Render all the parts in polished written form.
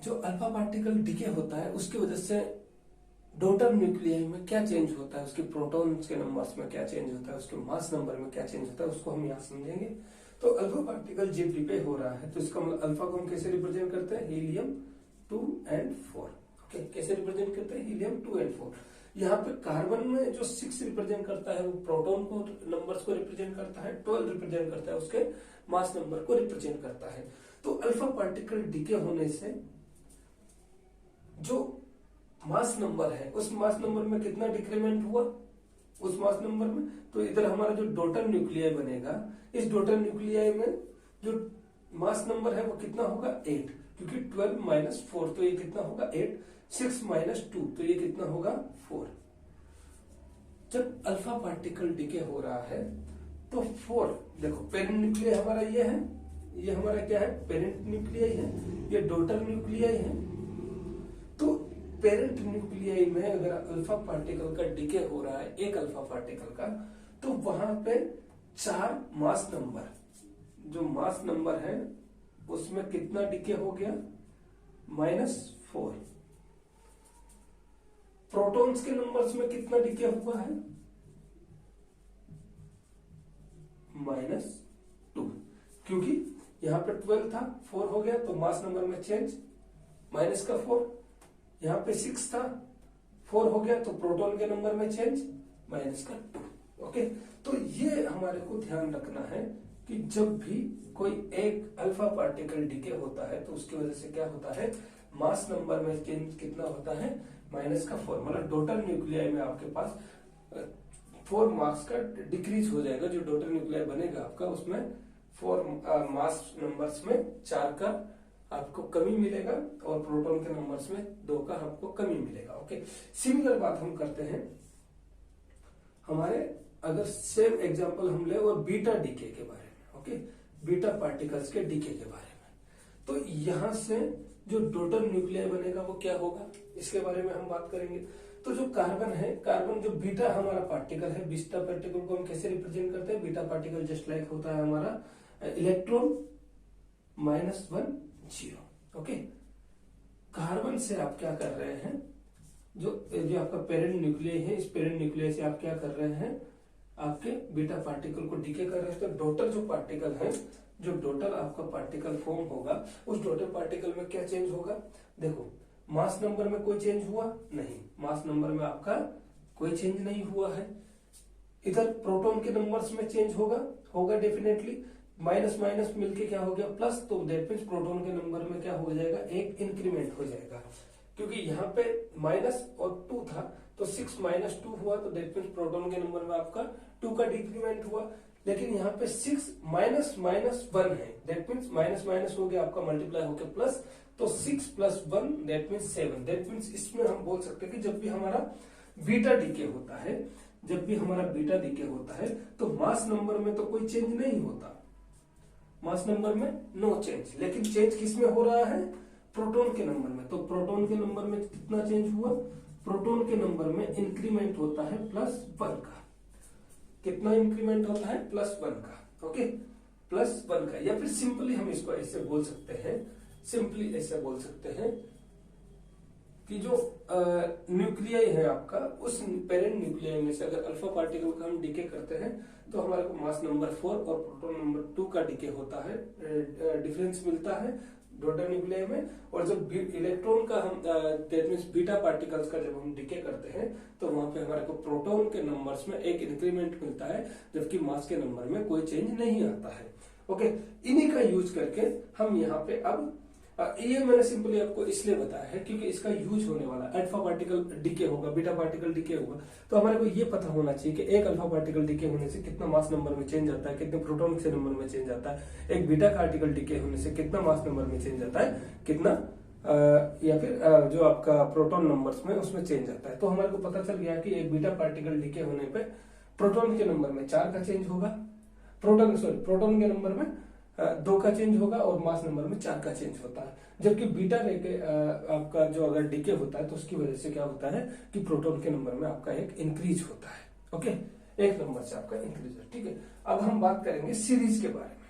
जो alpha particle decay होता है उसकी वजह से डॉटर न्यूक्लियाई में क्या चेंज होता है, उसके प्रोटॉन्स के नंबर्स में क्या चेंज होता है, उसके मास नंबर में क्या चेंज होता है, उसको हम यहाँ समझेंगे। तो अल्फा पार्टिकल जब डिके हो रहा है तो इसका मतलब अल्फा को हम कैसे रिप्रेजेंट करते हैं, हीलियम 2 and 4। ओके, कैसे रिप्रेजेंट करते हैं, हीलियम 2 and 4। यहाँ पे कार्बन में जो 6 रिप्रेजेंट करता है वो प्रोटॉन को नंबर्स को रिप्रेजेंट करता है, 12 रिप्रेजेंट करता है उसके मास नंबर को रिप्रेजेंट करता है। तो अल्फा पार्टिकल डिके होने से जो मास नंबर है उस मास नंबर में कितना डिक्रीमेंट हुआ उस मास नंबर में, तो इधर हमारा जो डॉटर न्यूक्लियाई बनेगा, इस डॉटर न्यूक्लियाई में जो मास नंबर है वो कितना होगा 8, क्योंकि 12 माइनस 4 तो ये कितना होगा 8, 6 माइनस 2 तो ये कितना होगा 4। जब अल्फा पार्टिकल डिके हो रहा है तो 4, देखो पेरेंट न्यूक्लियाई हमारा ये है, ये हमारा क्या है, पेरेंट न्यूक्लियाई है, ये डॉटर न्यूक्लियाई है। तो पेरेंट न्यूक्लियाई में अगर अल्फा पार्टिकल का डिके हो रहा है, एक अल्फा पार्टिकल का, तो वहां पे 4 मास नंबर, जो मास नंबर है उसमें कितना डिके हो गया, -4। प्रोटॉन्स के नंबर्स में कितना डिके हुआ है, -2, क्योंकि यहां पे 12 था, 4 हो गया तो मास नंबर में चेंज, माइनस का 4, यहां पे 6 था, 4 हो गया तो प्रोटॉन के नंबर में चेंज, माइनस का 2। ओके, तो ये हमारे को ध्यान रखना है कि जब भी कोई एक अल्फा पार्टिकल डिके होता है तो उसकी वजह से क्या होता है, मास नंबर में चेंज कितना होता है, -4। मतलब डॉटर न्यूक्लियाई में आपके पास 4 मास का डिक्रीज हो जाएगा, जो डॉटर न्यूक्लियाई बनेगा आपका उसमें 4 मास नंबर्स में 4 का आपको कमी मिलेगा और प्रोटॉन के नंबर्स में 2 का आपको कमी मिलेगा। ओके, सिमिलर बात हम करते हैं हमारे, अगर सेम एग्जांपल हम ले और बीटा डीके के बारे में। ओके, बीटा पार्टिकल्स के डीके के बारे में, तो यहां से जो डॉटर न्यूक्लियाई बनेगा वो क्या होगा, इसके बारे में हम बात करेंगे। तो जो कार्बन है, कार्बन जो बीटा हमारा पार्टिकल है, बीटा पार्टिकल को हम कैसे रिप्रेजेंट करते हैं, बीटा पार्टिकल जस्ट लाइक होता है हमारा इलेक्ट्रॉन -1 0। ओके, कार्बन से आप क्या कर रहे हैं, जो आपका पेरेंट न्यूक्लियाई है, इस पेरेंट न्यूक्लियाई से आप क्या कर रहे हैं, आपके बीटा पार्टिकल को डीके कर रहे हैं। तो डॉटर जो पार्टिकल है, जो डॉटर आपका पार्टिकल फॉर्म होगा, उस डॉटर पार्टिकल में क्या चेंज होगा, देखो मास नंबर में कोई चेंज हुआ नहीं, मास नंबर में आपका कोई चेंज नहीं हुआ है। इधर प्रोटॉन के नंबर्स में चेंज होगा डेफिनेटली, माइनस माइनस मिलके क्या हो गया प्लस, तो दैट मींस प्रोटॉन के नंबर में क्या हो जाएगा, एक इंक्रीमेंट हो जाएगा, क्योंकि यहाँ पे माइनस और 2 था तो 6 - 2 हुआ, तो दैट मींस प्रोटॉन के नंबर में आपका 2 का डिक्रीमेंट हुआ। लेकिन यहाँ पे 6 माइनस -1 है, दैट मींस माइनस माइनस हो गया आपका मल्टीप्लाई होकर प्लस, तो 6 + 1 दैट मींस 7। दैट मींस इसमें हम बोल सकते हैं कि जब भी हमारा बीटा डीके होता है, जब भी हमारा बीटा डीके होता है तो मास नंबर में तो कोई चेंज नहीं होता, मास नंबर में नो चेंज, लेकिन चेंज किस में हो रहा है, प्रोटॉन के नंबर में। तो प्रोटॉन के नंबर में कितना चेंज हुआ, प्रोटॉन के नंबर में इंक्रीमेंट होता है +1 का। कितना इंक्रीमेंट होता है, +1 का। ओके, +1 का, या फिर सिंपली हम इसको ऐसे बोल सकते हैं, सिंपली ऐसे बोल सकते हैं कि जो न्यूक्लियाई है आपका, उस पेरेंट न्यूक्लियाई में से अगर अल्फा पार्टिकल का हम डीके करते हैं तो हमारे को मास नंबर 4 और प्रोटॉन नंबर 2 का डीके होता है, डिफरेंस मिलता है डॉटर न्यूक्लियाई में। और जब इलेक्ट्रॉन का हम दैट मींस बीटा पार्टिकल्स का जब हम डीके करते हैं तो वहां पे हमारे को प्रोटॉन के नंबर्स में एक इंक्रीमेंट मिलता है, जबकि मास के नंबर में कोई चेंज नहीं आता है। ओके, इन्हीं का यूज करके हम यहाँ पे अब ये मैंने सिंपली आपको इसलिए बताया है क्योंकि इसका यूज होने वाला, अल्फा पार्टिकल डीके होगा, बीटा पार्टिकल डीके होगा, तो हमारे को ये पता होना चाहिए कि एक अल्फा पार्टिकल डीके होने से कितना मास नंबर में चेंज आता है, कितने प्रोटॉन के नंबर में चेंज आता है, एक बीटा पार्टिकल डीके होने से कितना मास नंबर में चेंज आता है, कितना या फिर जो आपका प्रोटॉन नंबर्स में उसमें चेंज आता है। तो हमारे को पता चल गया कि एक बीटा पार्टिकल डीके होने पे प्रोटॉन के नंबर में 4 का चेंज होगा, प्रोटॉन के नंबर में 2 का चेंज होगा और मास नंबर में 4 का चेंज होता है। जबकि बीटा आपका जो अगर डीके होता है तो उसकी वजह से क्या होता है कि प्रोटॉन के नंबर में आपका एक इंक्रीज होता है। ओके, एक नंबर से आपका इंक्रीज है। ठीक है, अब हम बात करेंगे सीरीज के बारे में।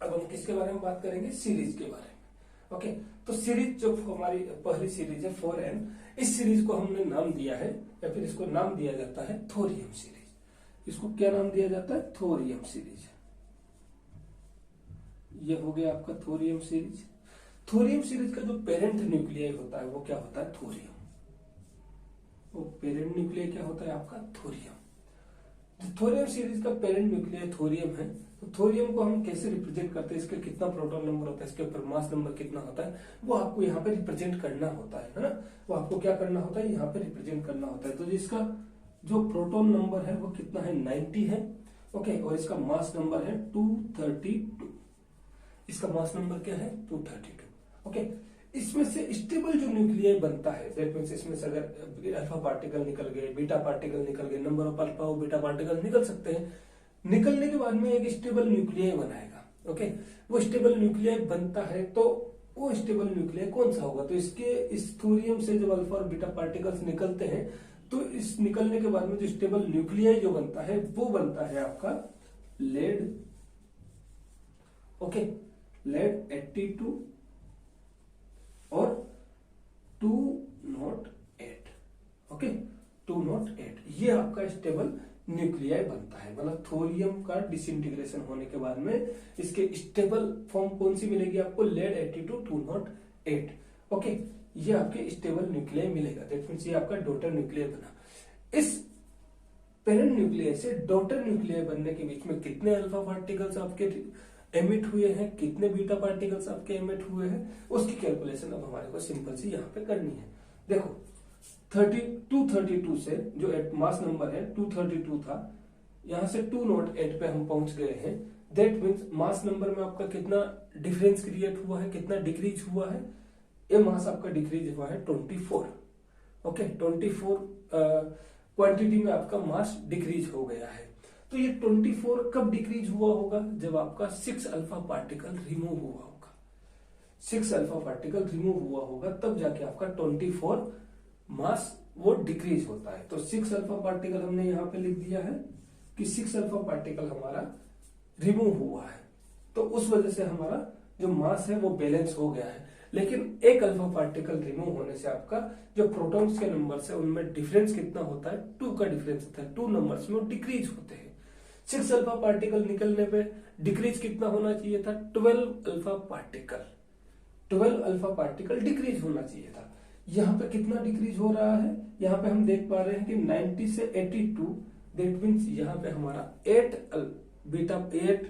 अब हम किसके बारे में बात करेंगे, सीरीज के बारे में। ओके, तो सीरीज जो हमारी पहली सीरीज है 4n, इस सीरीज को हमने नाम दिया है, या फिर इसको नाम दिया जाता है थोरियम सीरीज। इसको क्या नाम दिया जाता है? Thorium series. ये हो गया आपका थोरियम सीरीज। थोरियम सीरीज का जो पेरेंट न्यूक्लियाई होता है वो क्या होता है? थोरियम। वो पेरेंट न्यूक्लियाई क्या होता है आपका? थोरियम। थोरियम सीरीज का पेरेंट न्यूक्लियाई थोरियम है, तो थोरियम को हम कैसे रिप्रेजेंट करते हैं, इसके कितना प्रोटॉन नंबर होता है, इसके ऊपर मास नंबर कितना होता है, वो आपको यहाँ पे रिप्रेजेंट करना होता है ना। वो आपको क्या करना होता है? यहाँ पे रिप्रेजेंट करना होता है। तो जिसका जो प्रोटॉन नंबर है वो कितना है? 90 है। ओके, और इसका मास नंबर है 232। इसका मास नंबर क्या है? 232। ओके, इसमें से स्टेबल जो न्यूक्लियाई बनता है, दैट मींस इसमें से अगर अल्फा पार्टिकल निकल गए, बीटा पार्टिकल निकल गए, नंबर ऑफ अल्फा और बीटा पार्टिकल निकल सकते हैं, निकलने के बाद में एक स्टेबल न्यूक्लियाई बनाएगा। ओके, वो स्टेबल न्यूक्लियाई बनता है, तो वो स्टेबल न्यूक्लियाई कौन सा होगा? तो इसके इस थोरियम से जब अल्फा और बीटा पार्टिकल्स निकलते हैं, तो इस निकलने के बाद में जो स्टेबल न्यूक्लियाई जो बनता है वो बनता है आपका लेड। ओके, लेड 82 और 208। ओके, 208 ये आपका स्टेबल न्यूक्लियाई बनता है। मतलब थोरियम का डिसइंटीग्रेशन होने के बाद में इसके स्टेबल फॉर्म कौन सी मिलेगी आपको? लेड 82 208। ओके, ये आपके स्टेबल न्यूक्लियाई मिलेगा। दैट मींस ये आपका डॉटर न्यूक्लियाई बना। इस पेरेंट न्यूक्लियाई से डॉटर न्यूक्लियाई बनने के बीच में कितने अल्फा पार्टिकल्स आपके एमिट हुए हैं, कितने बीटा पार्टिकल्स आपके एमिट हुए हैं, उसकी कैलकुलेशन अब हमारे को सिंपल सी यहाँ पे करनी है। देखो 232 से जो मास नंबर है 232 था, यहां से 208 पे हम पहुंच गए हैं। दैट मीन्स मास नंबर में आपका कितना डिफरेंस क्रिएट हुआ है, कितना डिक्रीज हुआ है? ये मास आपका डिक्रीज हुआ है 24। ओके, 24 क्वांटिटी में आपका मास डिक्रीज हो गया है। तो ये 24 कब डिक्रीज हुआ होगा? जब आपका 6 अल्फा पार्टिकल रिमूव हुआ होगा। 6 अल्फा पार्टिकल रिमूव हुआ होगा, तब जाके आपका 24 मास वो डिक्रीज होता है। तो 6 अल्फा पार्टिकल हमने यहाँ पे लिख दिया है कि 6 अल्फा पार्टिकल हमारा रिमूव हुआ है, तो उस वजह से हमारा जो मास है वो बैलेंस हो गया है। लेकिन एक अल्फा पार्टिकल रिमूव होने से आपका जो प्रोटॉन्स के नंबर्स है उनमें डिफरेंस कितना होता है? 2 का डिफरेंस होता है। 2 नंबर्स में वो डिक्रीज होते हैं। 6 अल्फा पार्टिकल निकलने पे डिक्रीज कितना होना चाहिए था? 12 alpha particle. 12 alpha particle decrease होना चाहिए था। यहाँ पे कितना डिक्रीज हो रहा है? यहाँ पे हम देख पा रहे हैं कि 90 से 82। दैट मीन्स यहाँ पे हमारा 8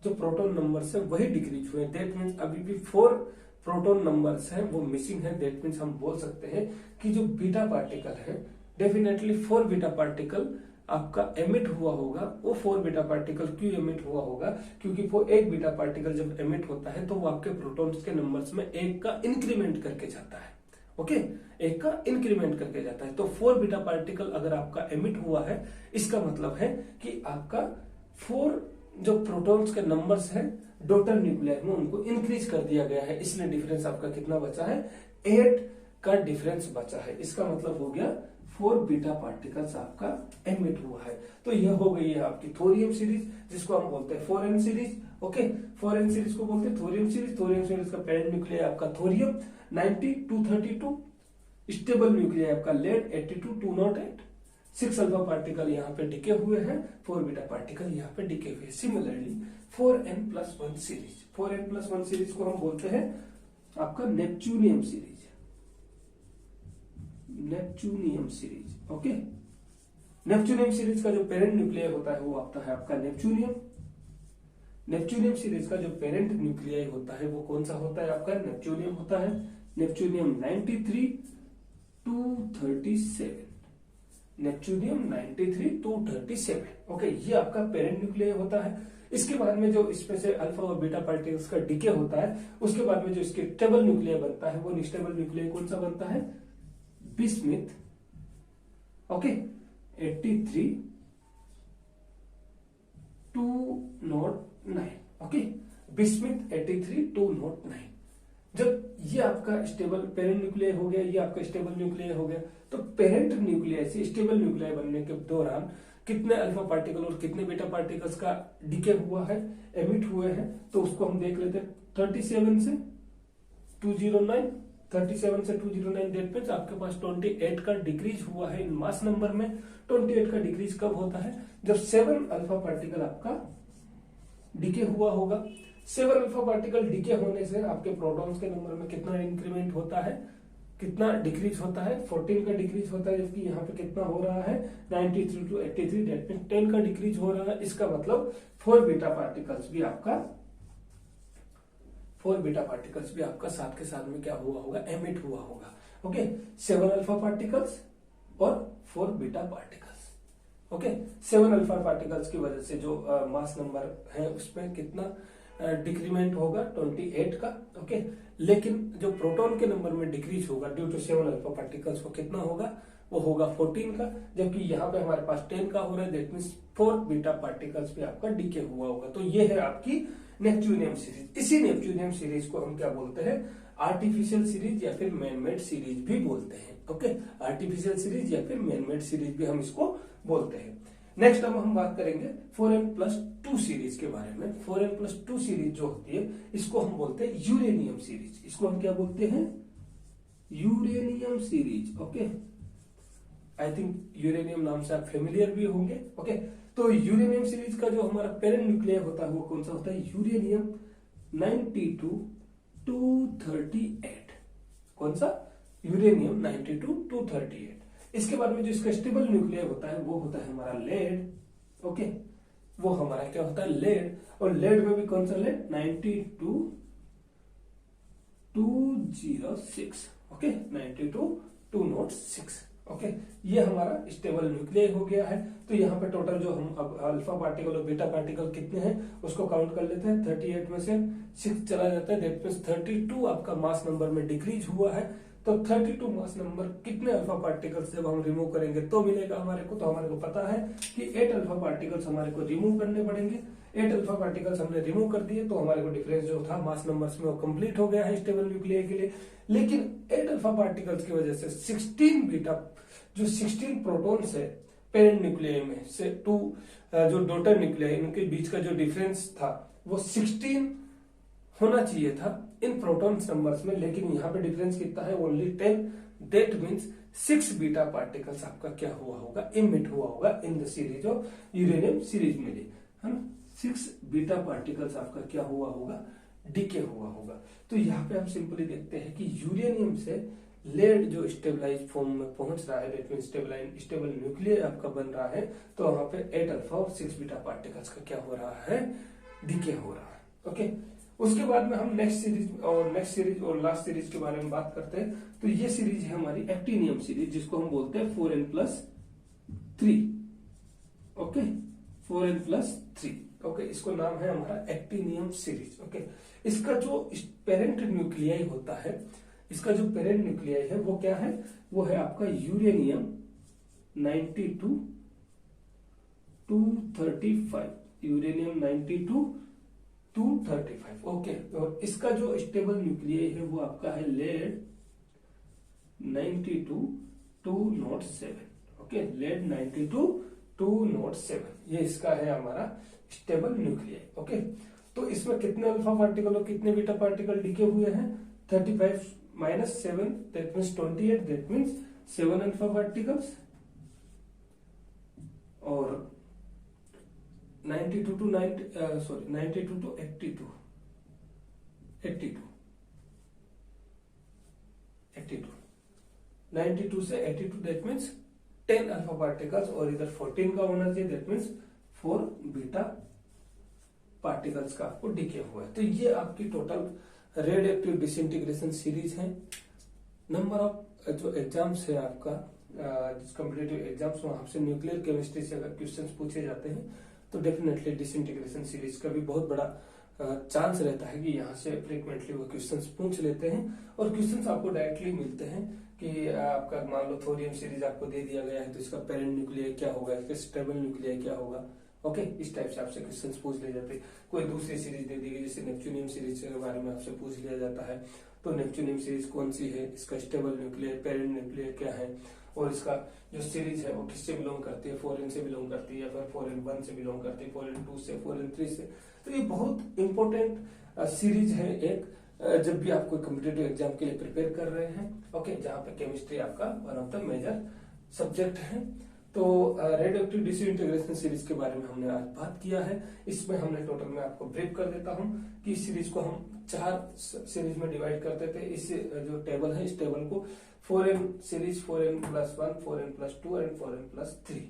जो प्रोटॉन नंबर्स है वही डिक्रीज हुए। दैट मीन्स अभी भी 4 प्रोटॉन नंबर्स हैं वो मिसिंग है। दैट मीन्स हम बोल सकते हैं कि जो बीटा पार्टिकल है, डेफिनेटली 4 बीटा पार्टिकल आपका एमिट हुआ होगा। वो 4 बीटा पार्टिकल क्यों एमिट हुआ होगा? क्योंकि वो एक बीटा पार्टिकल जब एमिट होता है तो वो आपके प्रोटॉन्स के नंबर्स में एक का इंक्रीमेंट करके जाता है। ओके, एक का इंक्रीमेंट करके जाता है। तो 4 बीटा पार्टिकल अगर आपका एमिट हुआ है, इसका मतलब है कि आपका 4 जो प्रोटॉन्स के नंबर्स हैं डॉटर न्यूक्लियाई में उनको इंक्रीज कर दिया गया है। इसलिए डिफरेंस आपका कितना बचा है? 8 का डिफरेंस बचा है। इसका मतलब हो गया 4 बीटा पार्टिकल्स आपका एमिट हुआ है। तो यह हो गई है आपकी थोरियम सीरीज, जिसको हम बोलते हैं 4n series. Okay, 4n series को बोलते हैं थोरियम सीरीज। थोरियम सीरीज का पेरेंट न्यूक्लियाई आपका थोरियम 90 232, स्टेबल न्यूक्लियाई आपका लेड 82 208। 6 अल्फा पार्टिकल यहाँ पे डिके हुए हैं, 4 बीटा पार्टिकल यहाँ पे डिके हुए हैं। Similarly 4n+1 series, 4n+1 series को हम बोलते हैं आपका neptunium series. Neptunium series. Okay, neptunium series का जो पेरेंट न्यूक्लियाई होता है वो आता है आपका नेपच्यूनियम। नेपच्यूनियम सीरीज का जो पेरेंट न्यूक्लियाई होता है वो कौन सा होता है? आपका नेपच्यूनियम होता है। नेपच्यूनियम 93 237। नेपच्यूनियम 93 237। ओके, ये आपका पेरेंट न्यूक्लियाई होता है। इसके बाद में जो इसमें से अल्फा और बीटा पार्टिकल्स का डिके होता है, उसके बाद में जो इसके स्टेबल न्यूक्लियाई बनता है वो स्टेबल न्यूक्लियाई कौन सा बनता है? बिस्मिथ। ओके, 83 209। Okay, bismuth 83 209। जब ये आपका स्टेबल पेरेंट न्यूक्लियाई हो गया, ये आपका स्टेबल न्यूक्लियाई हो गया, तो पेरेंट न्यूक्लियाई से स्टेबल न्यूक्लियाई बनने के दौरान कितने अल्फा पार्टिकल और कितने बीटा पार्टिकल्स का डिके हुआ है, एमिट हुए हैं, तो उसको हम देख लेते हैं 37 से 209, 37 से 209 दैट मीन्स आपके पास 28 का डिक्रीज हुआ है इन मास नंबर में। 28 का डिक्रीज कब होता है? जब 7 अल्फा पार्टिकल आपका डिके हुआ होगा। 7 अल्फा पार्टिकल डिके होने से आपके प्रोटॉन्स के नंबर में कितना इंक्रीमेंट होता है, कितना डिक्रीज होता है? 14 का डिक्रीज होता है, जबकि यहाँ पे कितना हो रहा है 93 to 83, दैट मीन्स 10 का डिक्रीज हो रहा है। इसका मतलब 4 बीटा पार्टिकल्स भी आपका साथ के साथ में क्या हुआ होगा? एमिट हुआ होगा। ओके, 7 अल्फा पार्टिकल्स और 4 beta particles. Okay, 7 alpha particles की वजह से जो मास नंबर है उसमें कितना डिक्रीमेंट होगा? 28 का। ओके, लेकिन जो प्रोटॉन के नंबर में डिक्रीज होगा ड्यू टू 7 अल्फा पार्टिकल्स, वो कितना होगा? वो होगा 14 का, जबकि यहाँ पे हमारे पास 10 का हो रहा है, दैट मीन्स 4 बीटा पार्टिकल्स भी आपका डिके हुआ होगा। तो ये है आपकी नेपच्यूनियम सीरीज। इसी नेपच्यूनियम सीरीज को हम क्या बोलते हैं? आर्टिफिशियल सीरीज या फिर मैनमेड सीरीज भी बोलते हैं। ओके, आर्टिफिशियल सीरीज या फिर मैनमेड सीरीज भी हम इसको बोलते हैं। नेक्स्ट अब हम बात करेंगे 4n+2 सीरीज के बारे में। 4n+2 सीरीज जो होती है इसको हम बोलते हैं यूरेनियम सीरीज। इसको हम क्या बोलते हैं? Uranium series. Okay, I think uranium नाम से आप फेमिलियर भी होंगे। ओके, तो यूरेनियम सीरीज का जो हमारा पेरेंट न्यूक्लियर होता है वो कौन सा होता है? यूरेनियम 92-238। कौन सा? यूरेनियम 92-238। इसके बाद में जो इसका स्टेबल न्यूक्लियर होता है वो होता है हमारा लेड। ओके, वो हमारा क्या होता है? लेड। और लेड में भी कौन सा लेड? 92-206। ओके, 92-206। ओके, ये हमारा स्टेबल न्यूक्लियर हो गया है। तो यहाँ पे टोटल जो हम अब अल्फा पार्टिकल और बीटा पार्टिकल कितने हैं उसको काउंट कर लेते हैं। 38 में से 6 चला जाता है, दैट मींस 32 आपका मास नंबर में डिक्रीज हुआ है। तो 32 मास नंबर कितने अल्फा पार्टिकल्स जब हम रिमूव करेंगे तो मिलेगा हमारे को? तो हमारे को पता है कि 8 अल्फा पार्टिकल्स हमारे को रिमूव करने पड़ेंगे। 8 अल्फा पार्टिकल्स हमने रिमूव कर दिए तो हमारे को डिफरेंस जो था मास नंबर्स में वो कंप्लीट हो गया है स्टेबल न्यूक्लियर के लिए। लेकिन 8 अल्फा पार्टिकल्स की वजह से 16 बीटा, जो 16 प्रोटॉन्स है पेरेंट न्यूक्लियर में से 2 जो डॉटर न्यूक्लियर इनके बीच का जो डिफरेंस था वो 16 होना चाहिए था इन प्रोटॉन्स नंबर्स में, लेकिन यहाँ पे डिफरेंस कितना है? Only 10। That means 6 beta particles आपका क्या हुआ होगा? इमिट हुआ होगा in the series of uranium series में, है ना? 6 बीटा पार्टिकल्स आपका क्या हुआ होगा? डीके हुआ होगा। तो यहाँ पे हम सिंपली देखते हैं कि यूरेनियम से लेड जो स्टेबलाइज फॉर्म में पहुंच रहा है, दैट मींस स्टेबल न्यूक्लियर आपका बन रहा है, तो वहां पे 8 अल्फा और 6 बीटा पार्टिकल्स का क्या हो रहा है? डीके हो रहा है। ओके, उसके बाद में हम नेक्स्ट सीरीज और लास्ट सीरीज के बारे में बात करते हैं। तो ये सीरीज है हमारी एक्टिनियम सीरीज, जिसको हम बोलते हैं 4n+3। Okay, 4n+3। ओके, इसको नाम है हमारा एक्टिनियम सीरीज। ओके, इसका जो पेरेंट न्यूक्लियाई होता है, इसका जो पेरेंट न्यूक्लियाई है वो क्या है? वो है आपका यूरेनियम 92-235। यूरेनियम 92-235। ओके, और इसका जो स्टेबल न्यूक्लियाई है वो आपका है लेड 92-207। ओके, लेड 92-207, ये इसका है हमारा स्टेबल न्यूक्लियाई। ओके, तो इसमें कितने अल्फा पार्टिकल और कितने बीटा पार्टिकल डिके हुए हैं? 35 - 7 that means 28, that means 7 alpha particles और 92 to 82 92 से 82, दैट मींस 10 अल्फा पार्टिकल्स, और इधर 14 का होना चाहिए, दैट मींस 4 बीटा पार्टिकल्स का आपको डिके हुआ है। तो ये आपकी टोटल रेडियोएक्टिव डिसइंटीग्रेशन सीरीज है। नंबर ऑफ जो एग्जाम्स है आपका कॉम्पिटिटिव एग्जाम्स में आपसे न्यूक्लियर केमिस्ट्री से अगर क्वेश्चंस पूछे जाते हैं तो डेफिनेटली डिसइंटीग्रेशन सीरीज का भी बहुत बड़ा चांस रहता है कि यहाँ से फ्रीक्वेंटली वो क्वेश्चंस पूछ लेते हैं, और क्वेश्चंस आपको डायरेक्टली मिलते हैं कि आपका मान लो थोरियम सीरीज आपको दे दिया गया है तो इसका पेरेंट न्यूक्लियर क्या होगा, इसका स्टेबल न्यूक्लियर क्या होगा। ओके, इस टाइप से आपसे क्वेश्चंस पूछ लिए जाते हैं। कोई दूसरी सीरीज दे दी गई, जैसे नेपच्यूनियम सीरीज के बारे में आपसे पूछ लिया जाता है, तो नेपच्यूनियम सीरीज कौन सी है, इसका स्टेबल न्यूक्लियर पेरेंट न्यूक्लियर क्या है, और इसका जो सीरीज है वो किससे बिलोंग करती है? 4n से बिलोंग करती है या फिर 4n1 से बिलोंग करती है, 4n2 से, 4n3 से। तो ये बहुत इंपॉर्टेंट सीरीज है एक, जब भी आप कोई कॉम्पिटिटिव एग्जाम के लिए प्रिपेयर कर रहे हैं। ओके, जहाँ पे केमिस्ट्री आपका one of the major subject है। तो रेडियो एक्टिव डिसइंटीग्रेशन सीरीज के बारे में हमने आज बात किया है। इसमें हमने टोटल में आपको ब्रीफ कर देता हूँ कि इस सीरीज को हम 4 सीरीज में डिवाइड करते थे। इस जो टेबल है, इस टेबल को 4n series, 4n+1, 4n+2 and 4n+3।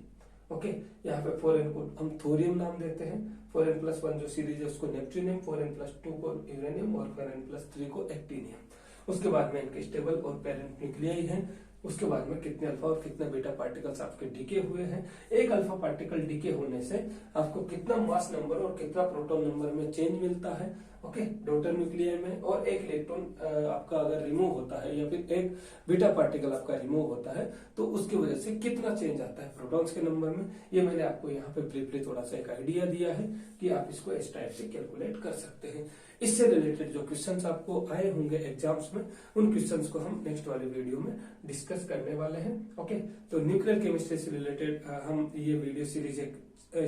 Okay, यहाँ पे 4n को हम थोरियम नाम देते हैं, 4n+1 जो सीरीज है उसको नेप्ट्यूनियम, 4n+2 को यूरेनियम और 4n+3 को एक्टिनियम। उसके बाद में इनके स्टेबल और पेरेंट न्यूक्लियाई हैं। उसके बाद में कितने अल्फा और कितने बीटा पार्टिकल्स आपके डीके हुए हैं। एक अल्फा पार्टिकल डीके होने से आपको कितना मास नंबर और कितना प्रोटॉन नंबर में चेंज मिलता है। ओके, डॉटर न्यूक्लियर में। और एक इलेक्ट्रॉन आपका अगर रिमूव होता है या फिर एक बीटा पार्टिकल आपका रिमूव होता है तो उसकी वजह से कितना चेंज आता है प्रोटॉन्स के नंबर में। ये मैंने आपको यहाँ पे ब्रीफली थोड़ा सा एक आइडिया दिया है कि आप इसको इस टाइप से कैलकुलेट कर सकते हैं। इससे रिलेटेड जो क्वेश्चंस आपको आए होंगे एग्जाम्स में, उन क्वेश्चंस को हम नेक्स्ट वाले वीडियो में डिस्कस करने वाले हैं। ओके, तो न्यूक्लियर केमिस्ट्री से रिलेटेड हम ये वीडियो सीरीज एक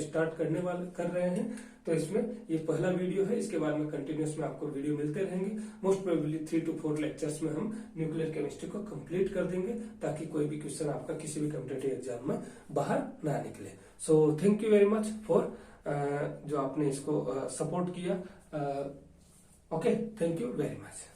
स्टार्ट कर रहे हैं। तो इसमें ये पहला वीडियो है। इसके बाद में कंटिन्यूस में आपको वीडियो मिलते रहेंगे। मोस्ट प्रोबेबली 3 to 4 लेक्चर्स में हम न्यूक्लियर केमिस्ट्री को कंप्लीट कर देंगे, ताकि कोई भी क्वेश्चन आपका किसी भी कॉम्पिटिटिव एग्जाम में बाहर ना निकले। So thank you very much for जो आपने इसको सपोर्ट किया। Okay, thank you very much.